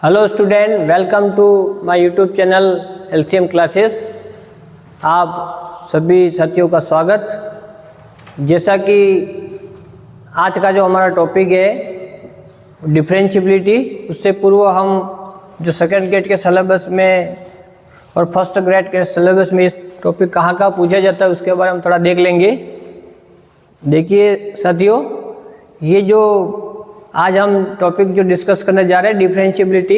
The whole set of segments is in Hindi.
Hello student, welcome to my YouTube channel LCM classes. आप सभी साथियों का स्वागत। जैसा कि आज का जो हमारा टॉपिक है डिफरेंशिएबिलिटी, उससे पूर्व हम जो सेकेंड ग्रेड के सिलेबस में और फर्स्ट ग्रेड के सिलेबस में इस टॉपिक कहाँ पूछा जाता है उसके बारे में थोड़ा देख लेंगे। देखिए साथियों, ये जो आज हम टॉपिक जो डिस्कस करने जा रहे हैं डिफरेंशिएबिलिटी,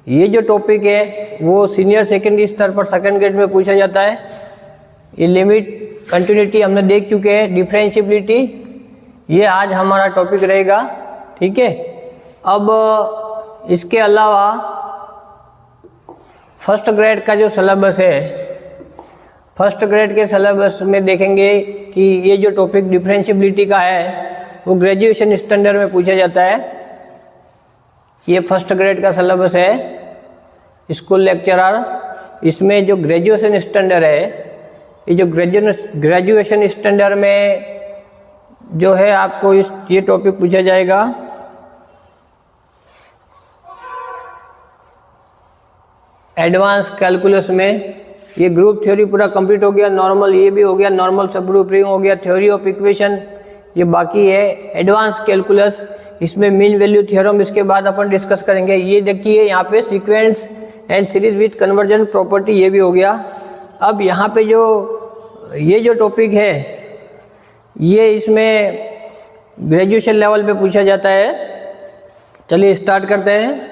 ये जो टॉपिक है वो सीनियर सेकेंडरी स्तर पर सेकेंड ग्रेड में पूछा जाता है। ये लिमिट कंटिन्यूटी हमने देख चुके हैं। डिफरेंशिएबिलिटी ये आज हमारा टॉपिक रहेगा, ठीक है। अब इसके अलावा फर्स्ट ग्रेड का जो सिलेबस है, फर्स्ट ग्रेड के सिलेबस में देखेंगे कि ये जो टॉपिक डिफरेंशिएबिलिटी का है वो ग्रेजुएशन स्टैंडर्ड में पूछा जाता है। ये फर्स्ट ग्रेड का सिलेबस है, स्कूल लेक्चरर। इसमें जो ग्रेजुएशन स्टैंडर्ड है, ये जो ग्रेजुएशन स्टैंडर्ड में जो है आपको ये टॉपिक पूछा जाएगा। एडवांस कैलकुलस में ये ग्रुप थ्योरी पूरा कंप्लीट हो गया। नॉर्मल ये भी हो गया, नॉर्मल सबग्रुप हो गया, थ्योरी ऑफ इक्वेशन ये बाकी है। एडवांस कैलकुलस, इसमें मीन वैल्यू थ्योरम इसके बाद अपन डिस्कस करेंगे। ये देखिए यहाँ पे sequence and series with conversion property ये भी हो गया। अब यहाँ पे ये जो टॉपिक है ये इसमें ग्रेजुएशन लेवल पे पूछा जाता है। चलिए स्टार्ट करते हैं।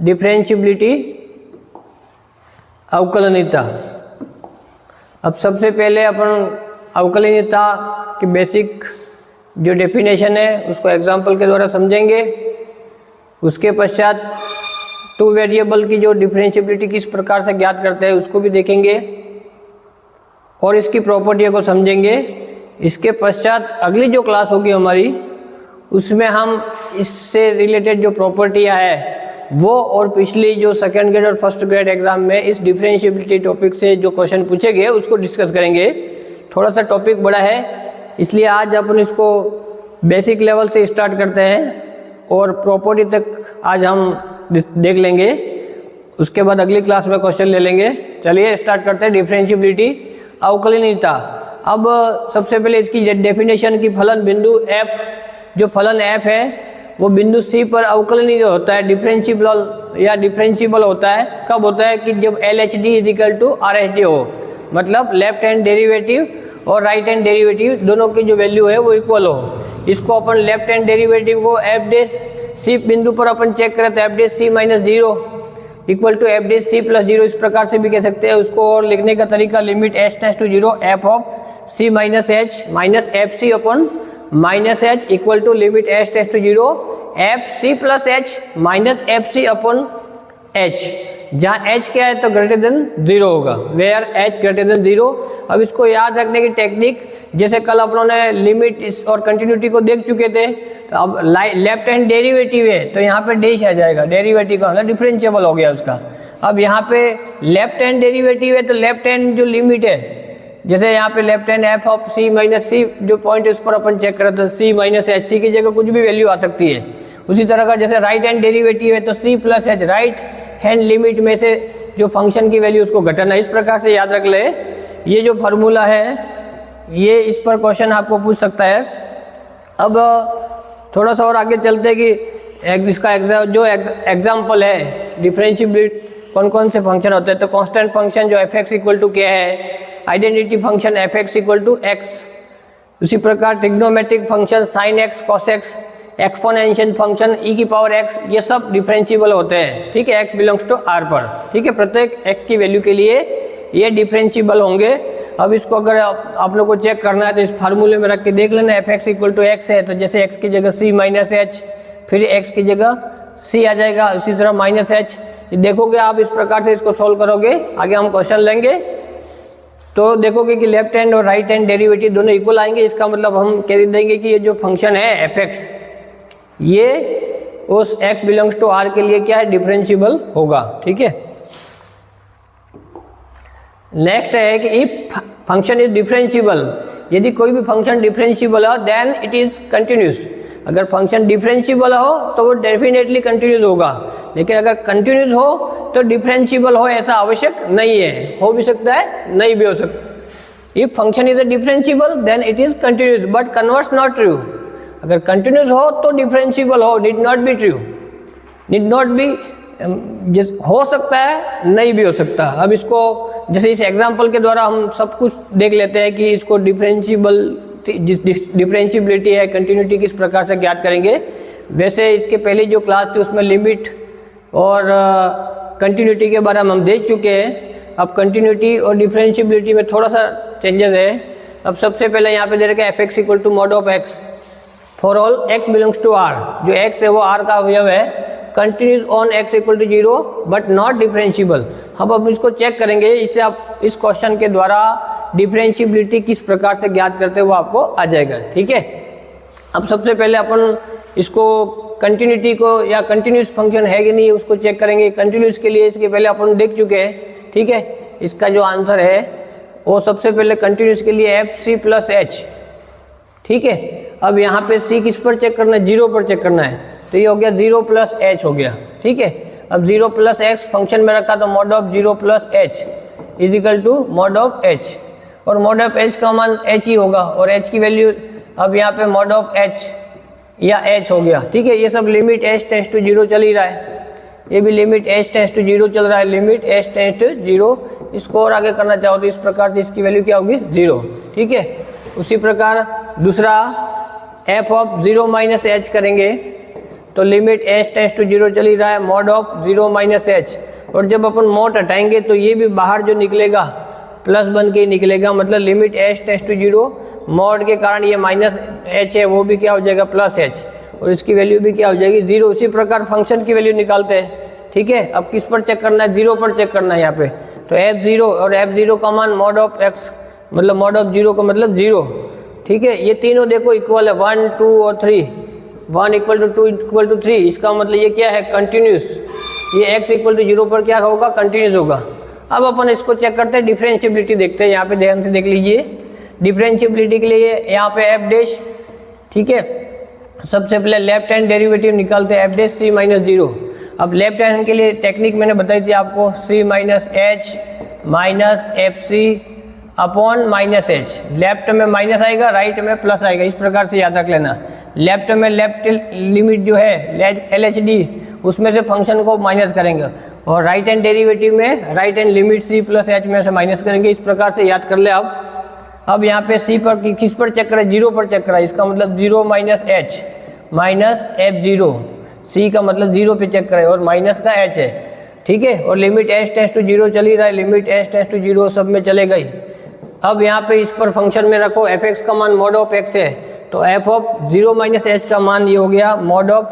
डिफरेंशिएबिलिटी, अवकलनीयता। अब सबसे पहले अपन अवकलनीयता की बेसिक जो डेफिनेशन है उसको एग्जाम्पल के द्वारा समझेंगे। उसके पश्चात टू वेरिएबल की जो डिफरेंशिएबिलिटी किस प्रकार से ज्ञात करते हैं उसको भी देखेंगे और इसकी प्रॉपर्टियों को समझेंगे। इसके पश्चात अगली जो क्लास होगी हमारी, उसमें हम इससे रिलेटेड जो प्रॉपर्टियाँ हैं वो और पिछली जो सेकेंड ग्रेड और फर्स्ट ग्रेड एग्जाम में इस डिफरेंशिएबिलिटी टॉपिक से जो क्वेश्चन पूछे गए उसको डिस्कस करेंगे। थोड़ा सा टॉपिक बड़ा है, इसलिए आज अपन इसको बेसिक लेवल से स्टार्ट करते हैं और प्रॉपर्टी तक आज हम देख लेंगे। उसके बाद अगली क्लास में क्वेश्चन ले लेंगे। चलिए स्टार्ट करते हैं। डिफरेंशिएबिलिटी, अवकलनीयता। अब सबसे पहले इसकी डेफिनेशन की फलन बिंदु f, जो फलन f है वो बिंदु c पर अवकलनीय होता है, डिफरेंशिएबल होता है। कब होता है? कि जब LHD = RHD हो, मतलब लेफ्ट हैंड डेरिवेटिव और राइट हैंड डेरिवेटिव दोनों की जो वैल्यू है वो इक्वल हो। इसको अपन लेफ्ट हैंड डेरिवेटिव को f' बिंदु पर अपन चेक करते हैं, f' c - 0 = f' c + 0 इस प्रकार से भी कह सकते हैं उसको। और लिखने का तरीका limit h → 0 f of c - h - fc upon -h = limit h → 0 fc + h - fc upon h, जहाँ h क्या है तो ग्रेटर देन 0 होगा, वेयर h ग्रेटर देन 0। अब इसको याद रखने की टेक्निक, जैसे कल अपनों ने लिमिट और कंटिन्यूटी को देख चुके थे, तो अब लेफ्ट हैंड डेरिवेटिव है तो यहाँ पे डैश आ जाएगा, डेरिवेटिव का मतलब डिफरेंशिएबल हो गया उसका। अब यहाँ पे लेफ्ट हैंड डेरिवेटिव है तो लेफ्ट हैंड जो लिमिट है, जैसे यहाँ पे left hand f of c - c जो पॉइंट उस पर अपन चेक करते हैं, c - h, c की जगह कुछ भी वैल्यू आ सकती है। उसी तरह का जैसे राइट हैंड डेरिवेटिव है तो c + h, right hand limit में से जो फंक्शन की वैल्यू उसको घटाना, इस प्रकार से याद रख ले। ये जो फार्मूला है ये इस पर क्वेश्चन आपको पूछ सकता है। अब थोड़ा सा और आगे चलते हैं कि इसका एग्जाम्पल है डिफरेंशिएबिलिटी कौन कौन से फंक्शन होते हैं। तो कांस्टेंट फंक्शन जो f(x) = क्या है, आइडेंटिटी फंक्शन f(x) = x। उसी प्रकार trigonometric function sin x cos x, exponential function e⁻x, ये सब डिफरेंशिएबल होते हैं, ठीक है, x बिलोंग्स टू r पर, ठीक है। प्रत्येक x की वैल्यू के लिए ये डिफरेंशिएबल होंगे। अब इसको अगर आप लोग को चेक करना है तो इस फार्मूले में रख के देख लेना। f(x) = x है तो जैसे x की जगह c - h, फिर x की जगह c आ जाएगा, उसी तरह -h। देखोगे आप इस प्रकार से इसको सॉल्व करोगे, आगे हम क्वेश्चन लेंगे तो देखोगे कि लेफ्ट हैंड और राइट हैंड डेरिवेटिव दोनों इक्वल आएंगे। इसका मतलब हम कह देंगे कि ये जो फंक्शन है f(x) ये उस x बिलोंग्स टू r के लिए क्या है, डिफरेंशिएबल होगा, ठीक है। नेक्स्ट है कि इफ फंक्शन इज डिफरेंशिएबल, यदि कोई भी फंक्शन डिफरेंशिएबल है देन इट इज कंटिन्यूस। अगर फंक्शन डिफरेंशिएबल हो तो वो डेफिनेटली कंटिन्यूस होगा, लेकिन अगर कंटिन्यूस हो तो डिफरेंशिएबल हो ऐसा आवश्यक नहीं है, हो भी सकता है नहीं भी हो सकता। If function is a differentiable then it is continuous, but converse not true. अगर कंटिन्यूस हो तो डिफरेंशिएबल हो, need not be true, need not be, हो सकता है नहीं भी हो सकता। अब इसको जैसे इस एग्जांपल के द्वारा हम सब कुछ देख लेते हैं कि इसको डिफरेंशिएबिलिटी है, कंटिन्यूटी किस प्रकार से ज्ञात करेंगे। वैसे इसके पहले जो क्लास थी उसमें लिमिट और कंटिन्यूटी के बारे में हम देख चुके हैं। अब कंटिन्यूटी और डिफरेंशिएबिलिटी में थोड़ा सा चेंजेस है। अब सबसे पहले यहाँ पे दे रखा है f x equal to mod of x for all x belongs to R. जो एक्स है वो आर का अवयव है, continuous on x equal to 0 but not differentiable. अब इसको चेक करेंगे, इससे आप इस क्वेश्चन के द्वारा डिफरेंशिएबिलिटी किस प्रकार से ज्ञात करते हैं वो आपको आ जाएगा। ठीक है, अब सबसे पहले अपन इसको कंटिन्यूटी को या कंटिन्यूस फंक्शन है कि नहीं उसको चेक करेंगे। कंटिन्यूस के लिए इसके पहले अपन देख चुके हैं। ठीक है, इसका जो आंसर है वो सबसे पहले कंटिन्यूस के लिए एफ सी प्लस एच। ठीक है, अब यहाँ पे सी किस पर चेक करना है, 0 पर चेक करना है, तो ये हो गया 0 प्लस एच हो गया। ठीक है, अब 0 प्लस एक्स फंक्शन में रखा तो mod of 0 plus h is equal to mod of h, और मॉड ऑफ एच का मान एच ही होगा, और एच की वैल्यू अब यहाँ पे मॉड ऑफ एच या एच हो गया। ठीक है, ये सब लिमिट एच टेंड्स टू 0 चल ही रहा है, ये भी लिमिट एच टेंड्स टू 0 चल रहा है, लिमिट एच टेंड्स टू 0। इसको और आगे करना चाहो तो इस प्रकार से इसकी वैल्यू क्या होगी 0। ठीक है, उसी प्रकार दूसरा एफ ऑफ 0 माइनस एच करेंगे तो लिमिट एच टेंड्स टू 0 चल ही रहा है, मॉड ऑफ 0 माइनस एच, और जब अपन मॉड हटाएंगे तो ये भी बाहर जो निकलेगा प्लस बन के ही निकलेगा, मतलब limit H tends to 0, mod के कारण ये माइनस एच है वो भी क्या हो जाएगा प्लस एच, और इसकी वैल्यू भी क्या हो जाएगी 0। उसी प्रकार फंक्शन की वैल्यू निकालते हैं। ठीक है, अब किस पर चेक करना है, 0 पर चेक करना है यहाँ पे, तो f0 और f0 का मान मॉड ऑफ x मतलब मॉड ऑफ 0 का मतलब 0। ठीक है, ये तीनों देखो इक्वल है, 1 2 और 3, 1 इक्वल टू 2 इक्वल टू 3, इसका मतलब ये क्या है कंटिन्यूस, ये x इक्वल टू 0 पर क्या होगा कंटिन्यूस होगा। अब अपन इसको चेक करते हैं, डिफरेंशिएबिलिटी देखते हैं। यहाँ पे ध्यान से देख लीजिए, डिफरेंशिएबिलिटी के लिए यहाँ पे एफ डैश। ठीक है, सबसे पहले लेफ्ट हैंड डेरिवेटिव निकालते हैं, एफ डैश सी माइनस 0। अब लेफ्ट हैंड के लिए टेक्निक मैंने बताई थी आपको, C minus H minus F C upon minus H. Left में माइनस आएगा, राइट में प्लस आएगा, इस प्रकार से याद रख लेना। लेफ्ट में लेफ्ट लिमिट जो है एल एच डी उसमें से फंक्शन को माइनस करेंगे, और राइट हैंड डेरिवेटिव में right hand limit c plus h में से माइनस करेंगे, इस प्रकार से याद कर ले। अब यहाँ पे सी पर किस पर चेक करें, 0 पर चेक करा, इसका मतलब 0 माइनस एच माइनस f0, सी का मतलब 0 पे चेक करें और माइनस का h है। ठीक है, और लिमिट h टेंड्स टू 0 चल ही रहा है, लिमिट h टेंड्स टू 0 सब में चले गई। अब यहाँ पे इस पर फंक्शन में रखो, एफ एक्स का मान मॉड ऑफ x है, तो एफ ऑफ 0 माइनस एच का मान ये हो गया mod of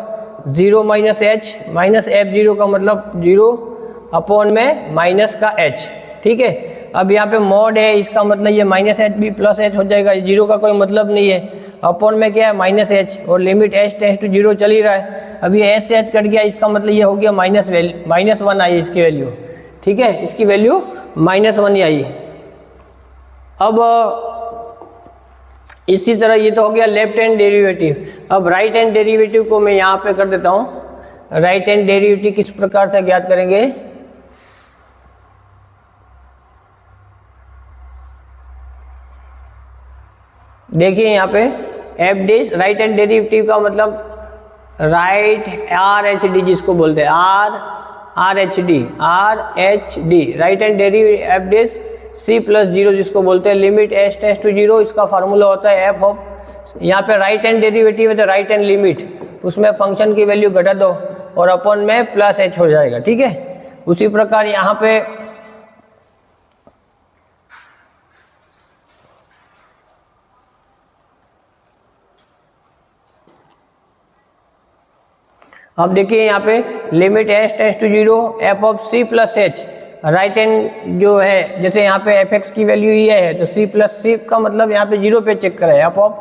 0 minus H minus f0 का मतलब 0 अपॉन में माइनस का h। ठीक है, अब यहाँ पे मॉड है, इसका मतलब ये माइनस एच भी प्लस एच हो जाएगा, 0 का कोई मतलब नहीं है, अपॉन में क्या है माइनस एच, और लिमिट h टेंड्स टू 0 चल ही रहा है। अभी h से h कट गया, इसका मतलब ये हो गया माइनस 1 आई इसकी वैल्यू। ठीक है, इसकी वैल्यू -1 ही आई। अब इसी तरह ये तो हो गया लेफ्ट हैंड डेरिवेटिव। अब राइट हैंड डेरिवेटिव को मैं यहाँ पे कर देता हूँ। राइट हैंड डेरिवेटिव किस प्रकार से ज्ञात करेंगे, देखिए यहाँ पे f dash right hand derivative का मतलब राइट आर एच डी जिसको बोलते हैं, R H D right hand derivative f dash c plus 0 जिसको बोलते हैं, लिमिट एच टेंड्स टू 0, इसका फार्मूला होता है एफ ऑफ, यहाँ पे राइट हैंड डेरिवेटिव है तो राइट हैंड लिमिट, उसमें फंक्शन की वैल्यू घटा दो और अपॉन में प्लस एच हो जाएगा। ठीक है, उसी प्रकार यहाँ पे अब देखिए यहाँ पे limit H tends to 0 F of c plus h, right hand जो है जैसे यहाँ पे एफ एक्स की वैल्यू ये है तो सी प्लस सी का मतलब यहाँ पे 0 पे चेक करें, एफ ऑफ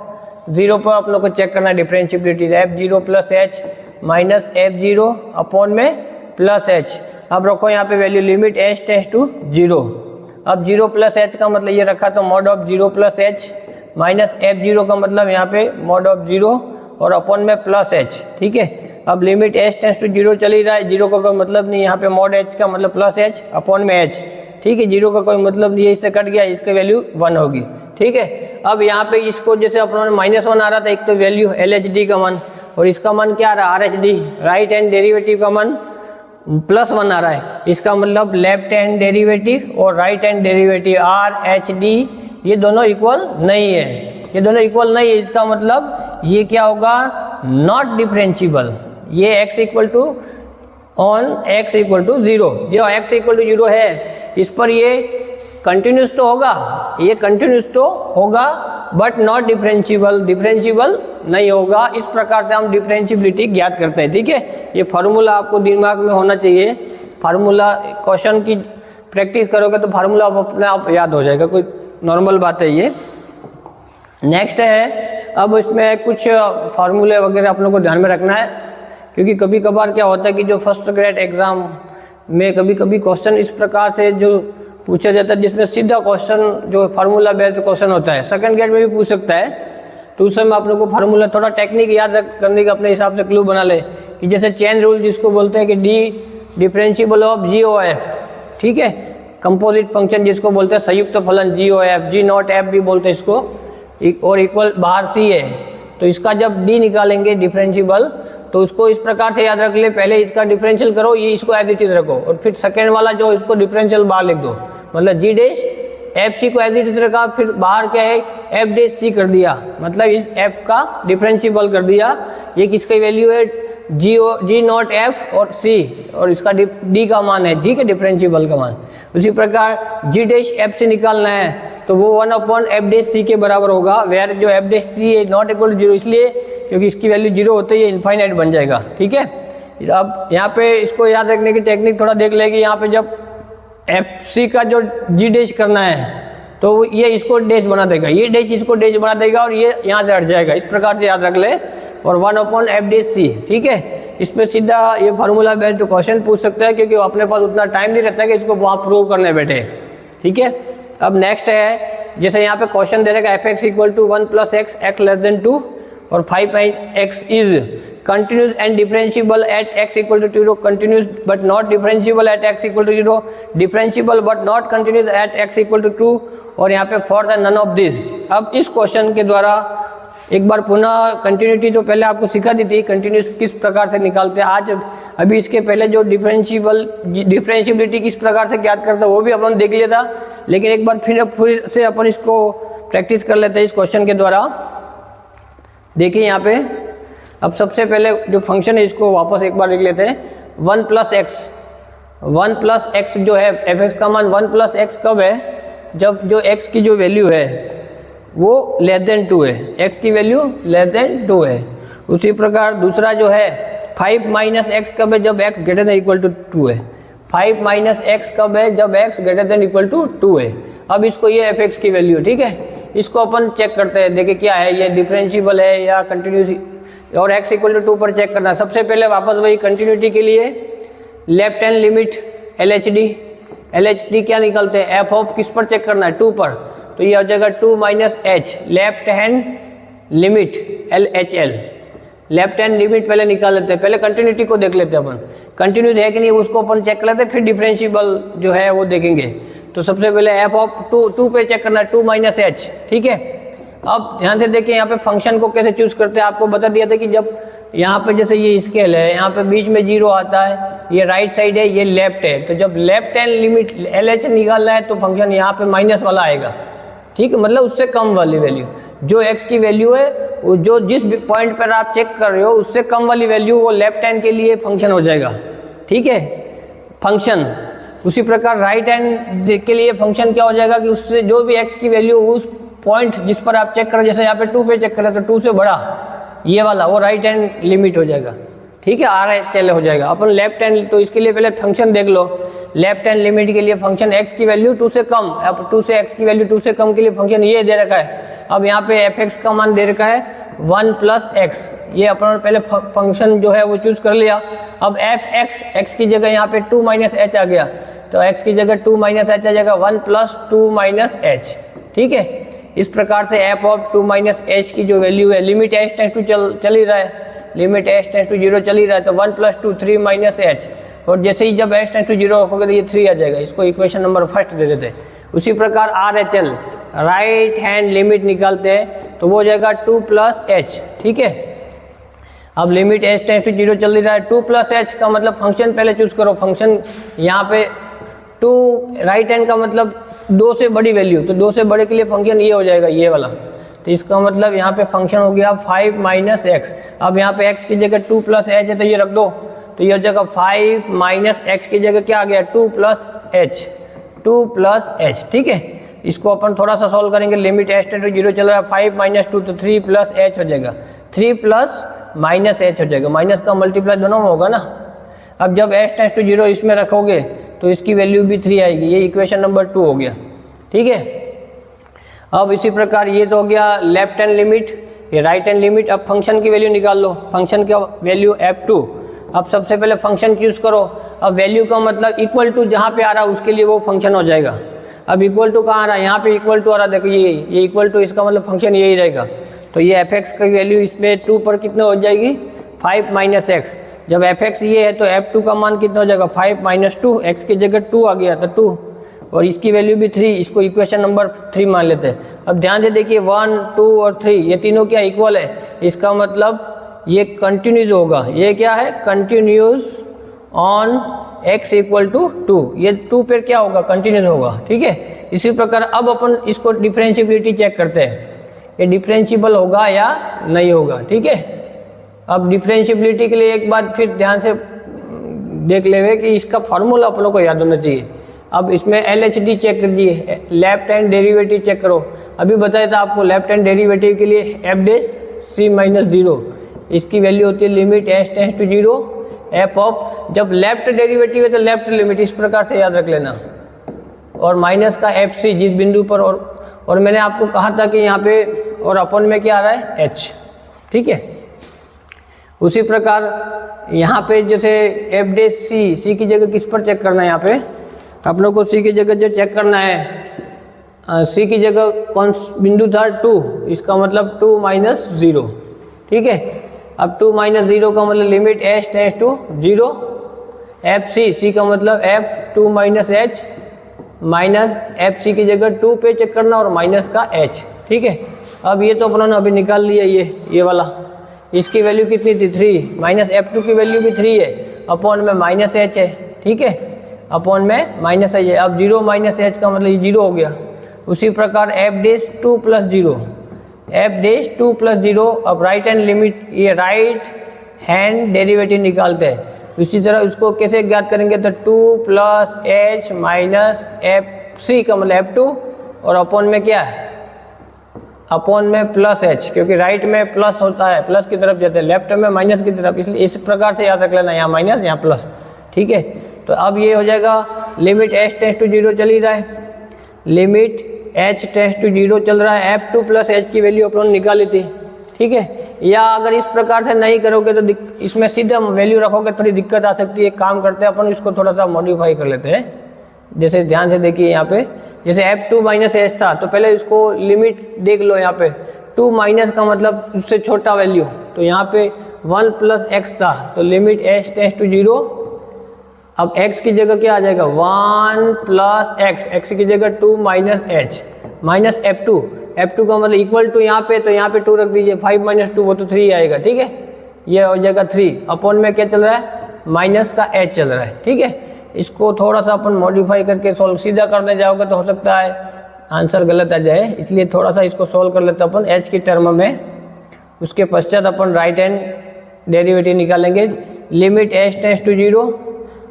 0 पर आप लोग को चेक करना है differentiability, F 0 plus H minus F 0 upon में प्लस एच। अब रखो यहाँ पे value limit H tends to 0, अब 0 प्लस एच का मतलब ये रखा तो mod of 0 plus H minus F 0 का मतलब यहाँ पे मॉड ऑफ 0 और अपॉन में प्लस एच, ठीक है। अब लिमिट एच टेंस टू 0 चली रहा है, 0 का कोई मतलब नहीं, यहाँ पे मॉड एच का मतलब प्लस एच अपॉन में एच, ठीक है। 0 का कोई मतलब नहीं है, इससे कट गया, इसकी वैल्यू 1 होगी, ठीक है। अब यहाँ पे इसको जैसे अपने -1 आ रहा था, एक तो वैल्यू LHD का मान, और इसका मान क्या आ रहा है RH, राइट हैंड डेरिवेटिव का मान +1 आ रहा है। इसका मतलब लेफ्ट हैंड डेरिवेटिव और राइट हैंड डेरिवेटिव RH ये दोनों इक्वल नहीं है, ये दोनों इक्वल नहीं है। इसका मतलब ये क्या होगा, नॉट डिफरेंशिएबल। ये x इक्वल टू 0, जो x इक्वल टू 0 है इस पर ये कंटिन्यूस तो होगा, ये कंटिन्यूस तो होगा बट नॉट डिफरेंशिएबल, डिफरेंशिएबल नहीं होगा। इस प्रकार से हम डिफरेंशिएबिलिटी ज्ञात करते हैं, ठीक है। ये फार्मूला आपको दिमाग में होना चाहिए, फार्मूला क्वेश्चन की प्रैक्टिस करोगे तो फार्मूला अपने आप याद हो जाएगा, कोई नॉर्मल बात है ये। नेक्स्ट है, अब इसमें कुछ फार्मूले वगैरह आप लोगों को ध्यान में रखना है, क्योंकि कभी कभार क्या होता है कि जो फर्स्ट ग्रेड एग्जाम में कभी कभी क्वेश्चन इस प्रकार से जो पूछा जाता है जिसमें सीधा क्वेश्चन जो फार्मूला बेस्ड क्वेश्चन होता है, सेकंड ग्रेड में भी पूछ सकता है, तो उस समय आप लोग को फार्मूला थोड़ा टेक्निक याद करने का अपने हिसाब से क्लू बना ले, कि जैसे चेन रूल जिसको बोलते हैं कि D डिफरेंशिएबल ऑफ GOF, ठीक है। कंपोजिट फंक्शन जिसको बोलते हैं संयुक्त फलन GOF, G0F भी बोलते हैं इसको, और इक्वल बाहर C है, तो इसका जब D निकालेंगे डिफरेंशिएबल तो उसको इस प्रकार से याद रख ले, पहले इसका डिफरेंशियल करो, ये इसको एज इट इज रखो, और फिर सेकेंड वाला जो इसको डिफरेंशियल बाहर लिख दो, मतलब G डैश FC को एज इट इज रखा, फिर बाहर क्या है F डैश C कर दिया, मतलब इस F का डिफरेंशिएबल कर दिया। ये किसकी वैल्यू है, G0F और C, और इसका D का मान है, G के डिफरेंशिएबल का मान। उसी प्रकार G डैश F से निकालना है तो वो 1/F डैश C के बराबर होगा, वेयर जो F डैश C है नॉट इक्वल टू 0, इसलिए क्योंकि इसकी वैल्यू 0 होते ही इनफाइनाइट बन जाएगा, ठीक है। अब यहाँ पे इसको याद रखने की टेक्निक थोड़ा देख लेगी। यहाँ पे जब FC का जो G डैश करना है तो ये इसको डैश बना देगा, ये डैश इसको डैश बना देगा, और ये यहाँ से हट जाएगा, इस प्रकार से याद रख ले, और 1/F डैश C, ठीक है। इसमें सीधा ये फार्मूला बेस्ड क्वेश्चन पूछ सकता है, क्योंकि अपने पास उतना टाइम नहीं रहता है कि इसको वहाँ प्रूव करने बैठे, ठीक है। अब नेक्स्ट है, जैसे यहाँ पे क्वेश्चन दे रहेगा fx equal to 1 + x, x less than 2, और 5x is continuous and differentiable at x equal to 0, continuous but not differentiable at x equal to 0, differentiable but not continuous at x equal to 2, और यहाँ पे for the none of this. अब इस क्वेश्चन के द्वारा एक बार पुनः कंटिन्यूटी जो पहले आपको सिखा दी थी, कंटिन्यूस किस प्रकार से निकालते हैं, आज अभी इसके पहले जो डिफरेंशिएबिलिटी किस प्रकार से ज्ञात करते हैं वो भी अपन देख लिया था, लेकिन एक बार फिर से अपन इसको प्रैक्टिस कर लेते हैं इस क्वेश्चन के द्वारा। देखिए यहाँ पे, अब सबसे पहले जो फंक्शन है इसको वापस एक बार देख लेते हैं। 1 + x जो है, f(x) का मान 1 + x कब है, जब जो x की जो वैल्यू है वो लेस देन 2 है, x की वैल्यू लेस देन 2 है। उसी प्रकार दूसरा जो है 5 - x कब है, जब x greater than equal to 2 है। 5 - x कब है, जब x greater than equal to 2 है। अब इसको ये f(x) की वैल्यू, ठीक है, इसको अपन चेक करते हैं, देखिए क्या है, ये डिफरेंशिएबल है या कंटिन्यूस, और x इक्वल टू 2 पर चेक करना है। सबसे पहले वापस वही कंटिन्यूटी के लिए लेफ्ट हैंड लिमिट LHD क्या निकलते हैं, f ऑफ किस पर चेक करना है, 2 पर, तो ये हो जाएगा 2 - h, left hand limit LHL, left hand limit पहले निकाल लेते हैं, पहले कंटिन्यूटी को देख लेते हैं अपन, कंटिन्यूस है कि नहीं उसको अपन चेक कर लेते हैं, फिर डिफरेंशिएबल जो है वो देखेंगे। तो सबसे पहले f ऑफ 2 पे चेक करना है, 2 - h, ठीक है। अब ध्यान से देखिए यहाँ पे फंक्शन को कैसे चूज करते हैं, आपको बता दिया था कि जब यहाँ पे जैसे ये स्केल है, यहाँ पे बीच में 0 आता है, ये राइट साइड है, ये लेफ्ट है, तो जब लेफ्ट हैंड लिमिट LH निकालना है तो फंक्शन यहाँ पे माइनस वाला आएगा, ठीक है, मतलब उससे कम वाली वैल्यू, जो x की वैल्यू है वो जो जिस पॉइंट पर आप चेक कर रहे हो उससे कम वाली वैल्यू वो लेफ्ट हैंड के लिए फंक्शन हो जाएगा, ठीक है, फंक्शन। उसी प्रकार राइट हैंड के लिए फंक्शन क्या हो जाएगा कि उससे जो भी x की वैल्यू उस पॉइंट जिस पर आप चेक करो, जैसे यहाँ पे 2 पे चेक करें तो 2 से बड़ा ये वाला वो राइट हैंड लिमिट हो जाएगा, ठीक है, RHL हो जाएगा। अपन लेफ्ट हैंड, तो इसके लिए पहले फंक्शन देख लो, लेफ्ट हैंड लिमिट के लिए फंक्शन x की वैल्यू 2 से कम, अब 2 से x की वैल्यू 2 से कम के लिए फंक्शन ये दे रखा है। अब यहाँ पे f(x) का मान दे रखा है 1 + x, ये अपन पहले फंक्शन जो है वो चूज कर लिया। अब f(x) की जगह यहाँ पे 2 - h आ गया, तो x की जगह 2 - h आ जाएगा, 1 + 2 - h, ठीक है। इस प्रकार से एफ ऑफ 2 माइनस एच की जो वैल्यू है, लिमिट एच टेंस टू चल ही रहा है, लिमिट एच टेंस टू 0 चल ही रहा है, तो 1 + 2 3 माइनस एच, और जैसे ही जब एच टेंस टू 0 रखोगे तो ये 3 आ जाएगा। इसको इक्वेशन नंबर फर्स्ट दे देते हैं। उसी प्रकार R H L right hand limit निकालते हैं तो वो हो जाएगा 2 + h, ठीक है। अब लिमिट एच टेंस टू 0 चल रहा है, 2 + h का मतलब फंक्शन पहले चूज करो। फंक्शन यहाँ पे 2 राइट हैंड का मतलब 2 से बड़ी वैल्यू, तो 2 से बड़े के लिए फंक्शन ये हो जाएगा, ये वाला। तो इसका मतलब यहाँ पे फंक्शन हो गया 5 - x। अब यहाँ पे x की जगह 2 + h है तो ये रख दो, तो ये हो जाएगा 5 - x की जगह क्या आ गया 2 + h, ठीक है। इसको अपन थोड़ा सा सॉल्व करेंगे। लिमिट एच टेंस टू 0 चल रहा है, 5 - 2 तो 3 + h हो जाएगा, 3 + -h हो जाएगा। माइनस का मल्टीप्लाई दोनों में होगा ना। अब जब h टेंस टू 0 इसमें रखोगे तो इसकी वैल्यू भी 3 आएगी। ये इक्वेशन नंबर 2 हो गया, ठीक है। अब इसी प्रकार ये तो हो गया लेफ्ट हैंड लिमिट, ये राइट हैंड लिमिट। अब फंक्शन की वैल्यू निकाल लो, फंक्शन का वैल्यू f2। अब सबसे पहले फंक्शन चूज करो। अब वैल्यू का मतलब इक्वल टू जहाँ पे आ रहा है उसके लिए वो फंक्शन हो जाएगा। अब इक्वल टू कहाँ आ रहा है, यहाँ पे इक्वल टू आ रहा है, देखो ये इक्वल टू, इसका मतलब फंक्शन यही रहेगा। तो ये f(x) की वैल्यू इसमें 2 पर कितना हो जाएगी 5 - x। जब f(x) ये है तो f2 का मान कितना हो जाएगा 5 - 2, x की जगह 2 आ गया तो 2, और इसकी वैल्यू भी 3। इसको इक्वेशन नंबर 3 मान लेते हैं। अब ध्यान से देखिए 1, 2 और 3 ये तीनों क्या इक्वल है, इसका मतलब ये कंटिन्यूज होगा। ये क्या है कंटिन्यूज ऑन x = 2, ये 2 पर क्या होगा कंटिन्यूज होगा, ठीक है। इसी प्रकार अब अपन इसको डिफरेंशिएबिलिटी चेक करते हैं, ये डिफरेंशिएबल होगा या नहीं होगा, ठीक है। अब डिफरेंशिएबिलिटी के लिए एक बात फिर ध्यान से देख लेवे कि इसका फॉर्मूला अपन को याद होना चाहिए। अब इसमें LHD चेक कर दिए, लेफ्ट हैंड डेरिवेटिव चेक करो। अभी बताया था आपको लेफ्ट हैंड डेरिवेटिव के लिए f' - 0, इसकी वैल्यू होती है limit h tends to 0 f of, जब लेफ्ट डेरिवेटिव है तो लेफ्ट लिमिट, इस प्रकार से याद रख लेना, और माइनस का FC जिस बिंदु पर, और मैंने आपको कहा था कि यहाँ पे और अपन में क्या आ रहा है h, ठीक है। उसी प्रकार यहाँ पे जैसे f' c की जगह किस पर चेक करना है, यहाँ पे आप लोग को c की जगह जो चेक करना है, c की जगह कौन बिंदु था 2, इसका मतलब 2 - 0, ठीक है। अब 2 - 0 का मतलब limit h tends to 0 fc, c का मतलब f2 - h, माइनस fc की जगह 2 पे चेक करना और माइनस का h, ठीक है। अब ये तो अपनों ने अभी निकाल लिया, ये वाला, इसकी वैल्यू कितनी थी 3, माइनस f2 की वैल्यू भी 3 है, अपॉन में माइनस h है, ठीक है, अपॉन में माइनस h है। अब 0 - h का मतलब ये 0 हो गया। उसी प्रकार f'2 + 0, f'2 + 0। अब राइट हैंड लिमिट, ये राइट हैंड डेरिवेटिव निकालते हैं। इसी तरह उसको कैसे ज्ञात करेंगे, तो 2 + h माइनस fc का मतलब f2, और अपॉन में क्या है, अपॉन में प्लस h, क्योंकि राइट में प्लस होता है, प्लस की तरफ जाते हैं, लेफ्ट में माइनस की तरफ, इसलिए इस प्रकार से याद रख लेना, यहाँ माइनस यहाँ प्लस, ठीक है। तो अब ये हो जाएगा लिमिट h टेंस टू 0 चल ही रहा है, लिमिट h टेंस टू 0 चल रहा है, f2 + h की वैल्यू अपन निकाली थी, ठीक है। या अगर इस प्रकार से नहीं करोगे तो इसमें सीधा वैल्यू रखोगे थोड़ी दिक्कत आ सकती है। एक काम करते हैं अपन, इसको थोड़ा सा मॉडिफाई कर लेते हैं। जैसे ध्यान से देखिए यहाँ पे, जैसे f2 - h था तो पहले इसको लिमिट देख लो। यहाँ पे 2 माइनस का मतलब उससे छोटा वैल्यू, तो यहाँ पे 1 + x था, तो लिमिट h टेंस टू 0। अब x की जगह क्या आ जाएगा 1 + x, x की जगह 2 - h माइनस f2, f2 का मतलब इक्वल टू यहाँ पे, तो यहाँ पे 2 रख दीजिए, 5 - 2 वो तो 3 आएगा, ठीक है। ये हो जाएगा 3, अपॉन में क्या चल रहा है माइनस का h चल रहा है, ठीक है। इसको थोड़ा सा अपन मॉडिफाई करके सोल्व सीधा करने जाओगे तो हो सकता है आंसर गलत आ जाए, इसलिए थोड़ा सा इसको सोल्व कर लेते अपन h की टर्म में। उसके पश्चात अपन राइट हैंड डेरिवेटिव निकालेंगे, लिमिट h टेंस टू 0।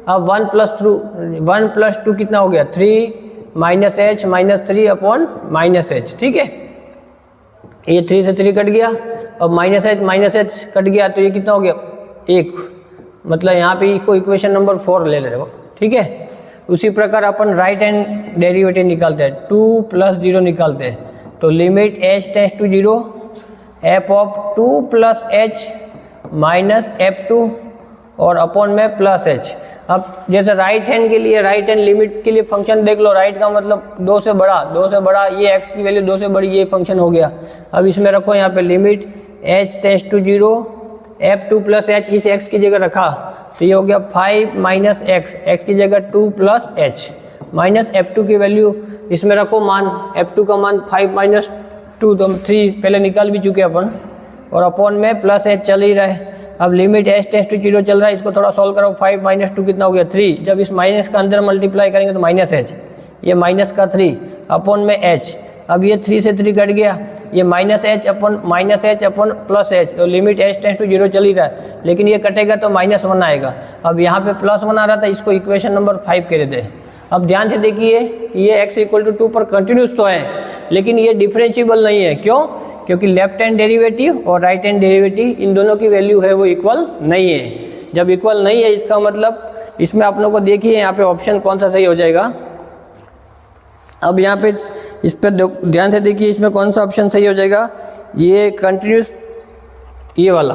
अब 1 + 2 कितना हो गया 3 minus h minus 3 upon minus h, ठीक है। ये 3 से 3 कट गया, अब माइनस h कट गया, तो ये कितना हो गया 1, मतलब यहाँ पे इसको इक्वेशन नंबर 4 ले रहे हो, ठीक है। उसी प्रकार अपन राइट हैंड डेरिवेटिव निकालते हैं, 2 + 0 निकालते हैं, तो limit h tends to 0 f of 2 + h minus f2 और अपॉन में प्लस h। अब जैसे राइट हैंड के लिए, राइट हैंड लिमिट के लिए फंक्शन देख लो, राइट का मतलब 2 से बड़ा, ये x की वैल्यू 2 से बड़ी, ये फंक्शन हो गया। अब इसमें रखो यहाँ पे limit h tends to 0 f2 plus h, इस x की जगह रखा तो ये हो गया 5 माइनस x की जगह 2 प्लस h माइनस f2 की वैल्यू इसमें रखो मान, f2 का मान 5 माइनस 2 तो 3 पहले निकाल भी चुके अपन, और अपॉन में प्लस h चल ही रहा है। अब लिमिट h टेंड्स टू 0 चल रहा है, इसको थोड़ा सॉल्व करो, 5 माइनस 2 कितना हो गया 3, जब इस माइनस का अंदर मल्टीप्लाई करेंगे तो माइनस h, ये माइनस का 3 अपॉन में h, अब ये 3 से 3 कट गया, ये माइनस h अपन प्लस h, और लिमिट h टेंड्स टू 0 चल ही रहा है, लेकिन ये कटेगा तो -1 आएगा। अब यहाँ पे +1 आ रहा था, इसको इक्वेशन नंबर 5 कह देते हैं। अब ध्यान से देखिए कि ये x इक्वल टू 2 पर कंटिन्यूस तो है, लेकिन ये डिफरेंशिएबल नहीं है। क्यों? क्योंकि लेफ्ट हैंड डेरिवेटिव और राइट हैंड डेरिवेटिव इन दोनों की वैल्यू है वो इक्वल नहीं है। जब इक्वल नहीं है इसका मतलब इसमें आप लोगों को देखिए यहाँ पे ऑप्शन कौन सा सही हो जाएगा। अब यहाँ पे इस पर ध्यान से देखिए, इसमें कौन सा ऑप्शन सही हो जाएगा, ये कंटिन्यूस, ये वाला,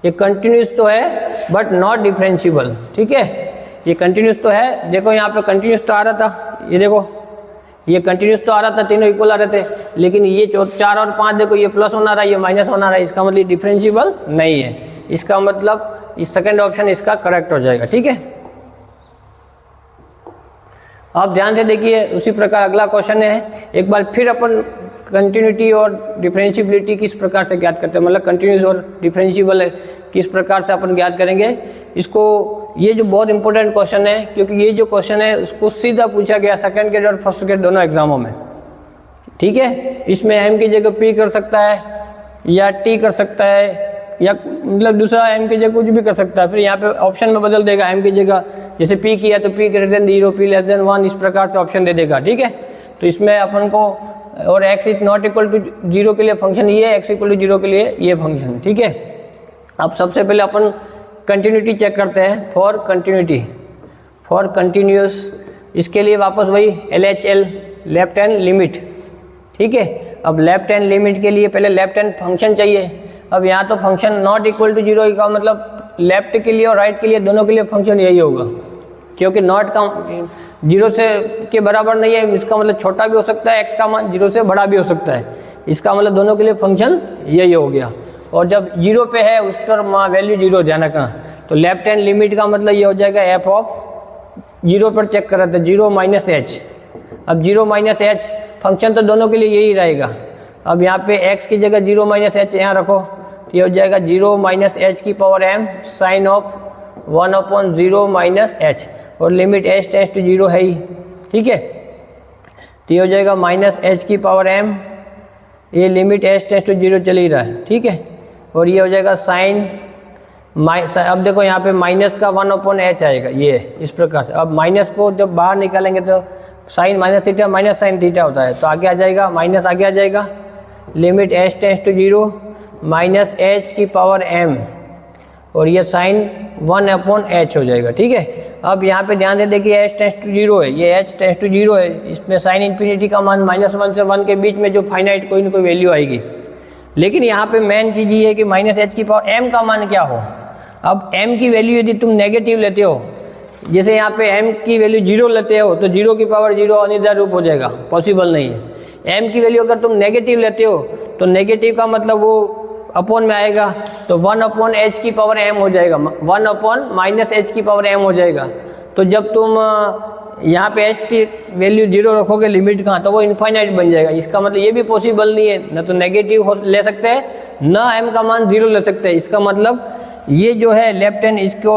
ये कंटिन्यूस तो है बट नॉट डिफरेंशिएबल। ठीक है, ये कंटिन्यूस तो है, देखो यहाँ पे कंटिन्यूस तो आ रहा था, ये देखो ये कंटिन्यूस तो आ रहा था, तीनों इक्वल आ रहे थे, लेकिन ये 4 और 5 देखो ये +1 आ रहा है, ये -1 आ रहा है, इसका मतलब डिफरेंशिएबल नहीं है। इसका मतलब इस सेकंड ऑप्शन इसका करेक्ट हो जाएगा। ठीक है, आप ध्यान से देखिए, उसी प्रकार अगला क्वेश्चन है। एक बार फिर अपन कंटिन्यूटी और डिफरेंशिएबिलिटी किस प्रकार से ज्ञात करते हैं, मतलब कंटिन्यूस और डिफरेंशिएबल किस प्रकार से अपन ज्ञात करेंगे इसको। ये जो बहुत इंपॉर्टेंट क्वेश्चन है, क्योंकि ये जो क्वेश्चन है उसको सीधा पूछा गया सेकंड ग्रेड और फर्स्ट ग्रेड दोनों एग्जामों में। ठीक है, इसमें m की जगह p कर सकता है या t कर सकता है, या मतलब दूसरा m की जगह कुछ भी कर सकता है, फिर यहाँ पे ऑप्शन में बदल देगा, m की जगह जैसे p किया तो p greater than 0, p less than 1, इस प्रकार से ऑप्शन दे देगा। ठीक है, तो इसमें अपन को, और x is not equal to 0 के लिए फंक्शन ये है, x इक्वल टू 0 के लिए ये फंक्शन। ठीक है, अब सबसे पहले अपन कंटिन्यूटी चेक करते हैं। फॉर कंटिन्यूटी, फॉर कंटिन्यूस, इसके लिए वापस वही LHL, लेफ्ट हैंड लिमिट। ठीक है, अब लेफ्ट हैंड लिमिट के लिए पहले लेफ्ट हैंड फंक्शन चाहिए। अब यहाँ तो फंक्शन नॉट इक्वल टू 0 का मतलब लेफ्ट के लिए और राइट के लिए दोनों के लिए फंक्शन यही होगा, क्योंकि नॉट का 0 से के बराबर नहीं है, इसका मतलब छोटा भी हो सकता है, x का मान 0 से बड़ा भी हो सकता है, इसका मतलब दोनों के लिए फंक्शन यही हो गया। और जब 0 पे है उस पर वैल्यू 0 जाना कहाँ, तो लेफ्ट हैंड लिमिट का मतलब ये हो जाएगा f ऑफ 0 पर चेक कर रहे थे, 0 माइनस h। अब 0 माइनस h फंक्शन तो दोनों के लिए यही रहेगा। अब यहाँ पे x की जगह 0 माइनस h यहाँ रखो, तो ये हो जाएगा 0 माइनस h की power m sine of 1/0 minus h, और लिमिट h टेंड्स टू 0 है ही। ठीक है, तो ये हो जाएगा माइनस h की पावर m, ये लिमिट h टेंड्स टू 0 चल ही रहा है। ठीक है, और ये हो जाएगा साइन, अब देखो यहाँ पे माइनस का 1/h आएगा, ये इस प्रकार से। अब माइनस को जब बाहर निकालेंगे तो sine minus theta minus sine theta होता है, तो आगे आ जाएगा माइनस, आगे आ जाएगा limit h tends to 0 minus h की पावर m, और ये साइन 1/h हो जाएगा। ठीक है, अब यहाँ पे ध्यान से देखिए h टेंड्स टू 0 है, ये h टेंड्स टू 0 है, इसमें साइन इन्फिनिटी का मान -1 से 1 के बीच में जो फाइनाइट कोई ना कोई वैल्यू आएगी। लेकिन यहाँ पे मेन चीज़ ये है कि माइनस h की पावर m का मान क्या हो। अब m की वैल्यू यदि तुम नेगेटिव लेते हो, जैसे यहाँ पे m की वैल्यू 0 लेते हो तो 0 की पावर 0 अनिर्धारित रूप हो जाएगा, पॉसिबल नहीं है। m की वैल्यू अगर तुम नेगेटिव लेते हो तो नेगेटिव का मतलब वो अपॉन में आएगा, तो 1/h की पावर m हो जाएगा, 1/-h की पावर m हो जाएगा। तो जब तुम यहाँ पे h की वैल्यू 0 रखोगे लिमिट का, तो वो इनफाइनाइट बन जाएगा। इसका मतलब ये भी पॉसिबल नहीं है, न तो नेगेटिव ले सकते हैं न m का मान 0 ले सकते हैं। इसका मतलब ये जो है लेफ्ट हैंड, इसको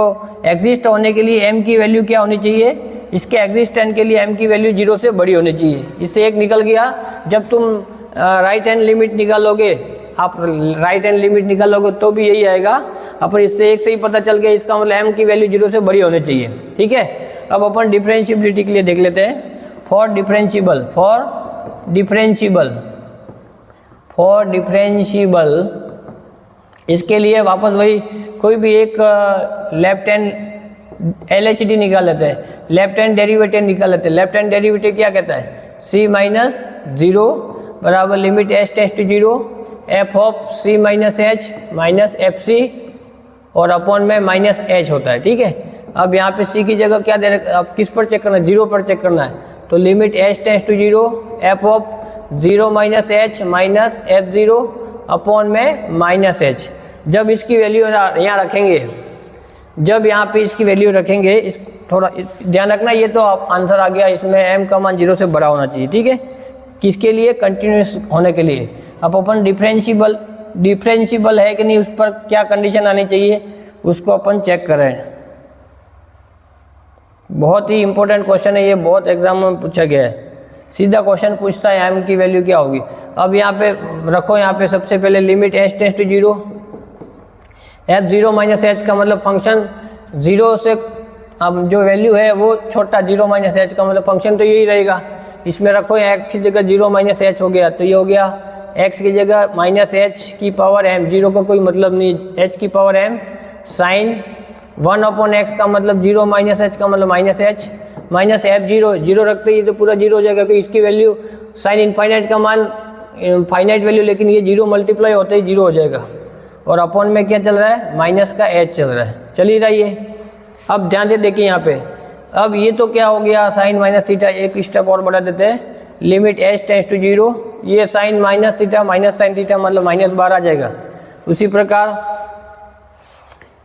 एग्जिस्ट होने के लिए m की वैल्यू क्या होनी चाहिए, इसके एग्जिस्टेंस के लिए m की वैल्यू 0 से बड़ी होनी चाहिए। इससे एक निकल गया। जब तुम राइट हैंड लिमिट निकालोगे, आप राइट हैंड लिमिट निकालोगे तो भी यही आएगा। अपन इससे एक से ही पता चल गया, इसका मतलब m की वैल्यू 0 से बड़ी होनी चाहिए। ठीक है, अब अपन डिफरेंशिएबिलिटी के लिए देख लेते हैं। फॉर डिफरेंशिएबल, फॉर डिफरेंशिएबल इसके लिए वापस वही कोई भी एक लेफ्ट हैंड LHD निकाल लेते हैं, लेफ्ट हैंड डेरिवेटिव निकाल लेते हैं। लेफ्ट हैंड डेरिवेटिव क्या कहता है, c माइनस 0 बराबर limit h tends to 0 f of c minus h minus FC, और अपॉन में माइनस h होता है। ठीक है, अब यहाँ पे सी की जगह क्या दे रखा है, अब किस पर चेक करना है, 0 पर चेक करना है। तो limit h tends to 0 F of 0 minus H minus f0 upon में माइनस एच। जब इसकी वैल्यू यहाँ रखेंगे, जब यहाँ पे इसकी वैल्यू रखेंगे, इस थोड़ा ध्यान रखना, ये तो आप आंसर आ गया, इसमें m का मान 0 से बड़ा होना चाहिए, ठीक है। किसके लिए, कंटिन्यूस होने के लिए। अब अपन डिफरेंशिएबल है कि नहीं, उस पर क्या कंडीशन आनी चाहिए उसको अपन चेक करें। बहुत ही इंपॉर्टेंट क्वेश्चन है ये, बहुत एग्जाम में पूछा गया है। सीधा क्वेश्चन पूछता है m की वैल्यू क्या होगी। अब यहाँ पे रखो, यहाँ पे सबसे पहले limit h tends to 0 f0 minus H का मतलब फंक्शन 0 से, अब जो वैल्यू है वो छोटा, 0 माइनस एच का मतलब फंक्शन तो यही रहेगा। इसमें रखो x की जगह 0 माइनस एच हो गया, तो ये हो गया x की जगह माइनस एच की पावर m, 0 का कोई मतलब नहीं, h की power m sine 1 upon X का मतलब 0 माइनस एच का मतलब माइनस एच माइनस f0, 0 रखते ही तो पूरा 0 हो जाएगा, क्योंकि इसकी वैल्यू साइन इनफाइनाइट का मान फाइनाइट वैल्यू, लेकिन ये 0 मल्टीप्लाई होते ही 0 हो जाएगा। और अपॉन में क्या चल रहा है, माइनस का h चल रहा है, चल ही रहा है ये। अब ध्यान से देखिए यहाँ पे, अब ये तो क्या हो गया, साइन माइनस थीटा, एक स्टेप और बढ़ा देते हैं, लिमिट h टेंड्स टू 0, ये sine minus theta minus sine theta मतलब माइनस 12 आ जाएगा। उसी प्रकार